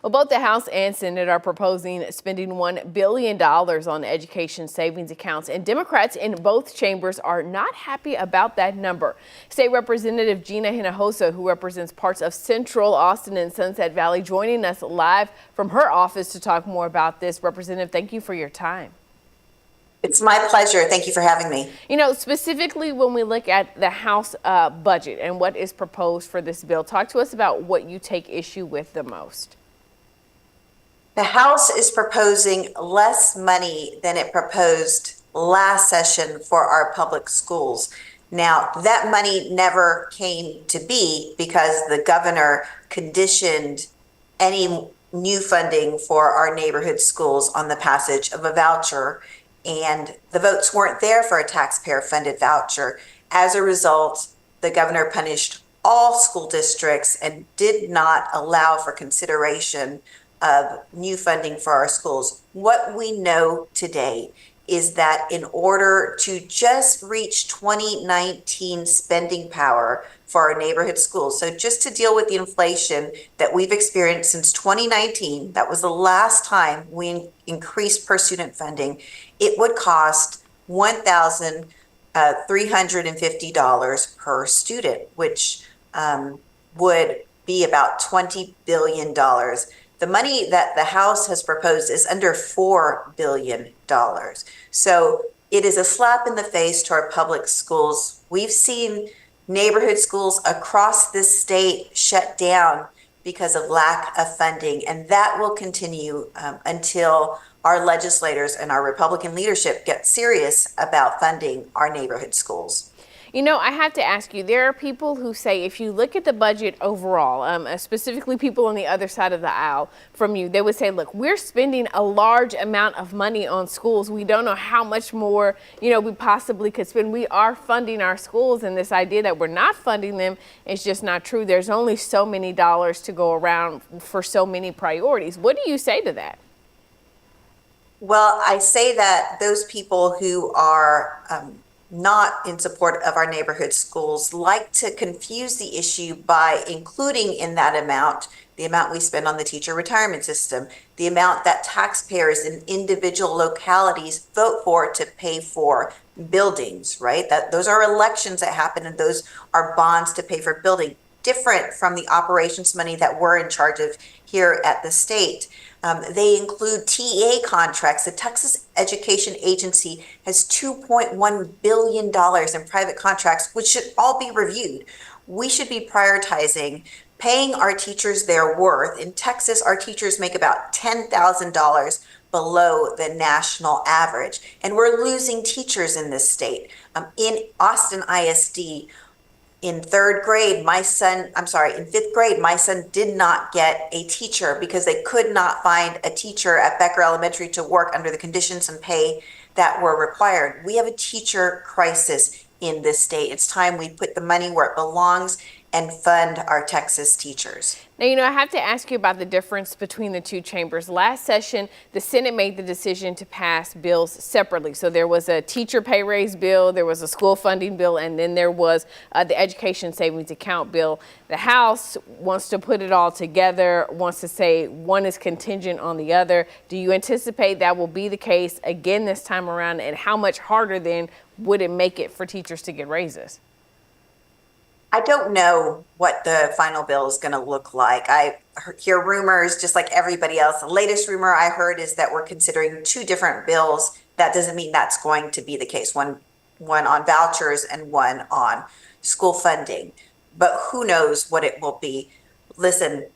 Well, both the House and Senate are proposing spending $1 billion on education savings accounts, and Democrats in both chambers are not happy about that number. State Representative Gina Hinojosa, who represents parts of Central Austin and Sunset Valley, joining us live from her office to talk more about this. Representative, thank you for your time. It's my pleasure. Thank you for having me. You know, specifically when we look at the House budget and what is proposed for this bill, talk to us about what you take issue with the most. The House is proposing less money than it proposed last session for our public schools. Now, that money never came to be because the governor conditioned any new funding for our neighborhood schools on the passage of a voucher, and the votes weren't there for a taxpayer-funded voucher. As a result, the governor punished all school districts and did not allow for consideration of new funding for our schools. What we know today is that in order to just reach 2019 spending power for our neighborhood schools, so just to deal with the inflation that we've experienced since 2019, that was the last time we increased per student funding, it would cost $1,350 per student, which would be about $20 billion. The money that the House has proposed is under $4 billion. So it is a slap in the face to our public schools. We've seen neighborhood schools across this state shut down because of lack of funding, and that will continue until our legislators and our Republican leadership get serious about funding our neighborhood schools. You know, I have to ask you, there are people who say if you look at the budget overall, specifically people on the other side of the aisle from you, they would say, look, we're spending a large amount of money on schools. We don't know how much more, we possibly could spend. We are funding our schools, and this idea that we're not funding them is just not true. There's only so many dollars to go around for so many priorities. What do you say to that? Well, I say that those people who are not in support of our neighborhood schools like to confuse the issue by including in that amount the amount we spend on the teacher retirement system, the amount that taxpayers in individual localities vote for to pay for buildings, right? That those are elections that happen, and those are bonds to pay for building, different from the operations money that we're in charge of here at the state. They include TEA contracts. The Texas Education Agency has $2.1 billion in private contracts, which should all be reviewed. We should be prioritizing paying our teachers their worth. In Texas, our teachers make about $10,000 below the national average, and we're losing teachers in this state. In Austin ISD, in fifth grade, my son did not get a teacher because they could not find a teacher at Becker Elementary to work under the conditions and pay that were required. We have a teacher crisis in this state. It's time we put the money where it belongs and fund our Texas teachers. Now, I have to ask you about the difference between the two chambers. Last session, the Senate made the decision to pass bills separately. So there was a teacher pay raise bill, there was a school funding bill, and then there was the education savings account bill. The House wants to put it all together, wants to say one is contingent on the other. Do you anticipate that will be the case again this time around? And how much harder then would it make it for teachers to get raises? I don't know what the final bill is going to look like. I hear rumors just like everybody else. The latest rumor I heard is that we're considering two different bills. That doesn't mean that's going to be the case. One on vouchers and one on school funding. But who knows what it will be. Listen,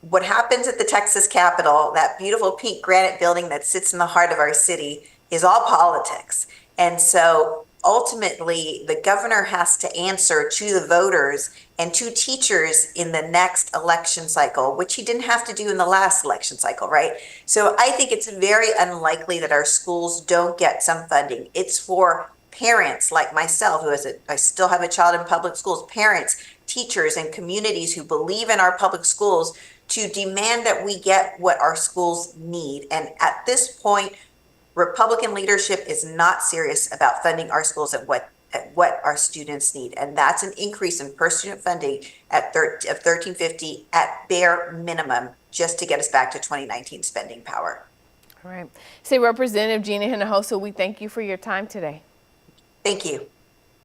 what happens at the Texas Capitol, that beautiful pink granite building that sits in the heart of our city, is all politics. And so ultimately, the governor has to answer to the voters and to teachers in the next election cycle, which he didn't have to do in the last election cycle, right? So I think it's very unlikely that our schools don't get some funding. It's for parents like myself, I still have a child in public schools, parents, teachers, and communities who believe in our public schools to demand that we get what our schools need. And at this point, Republican leadership is not serious about funding our schools at what our students need, and that's an increase in per student funding of $1,350 at bare minimum just to get us back to 2019 spending power. All right. State Representative Gina Hinojosa, we thank you for your time today. Thank you.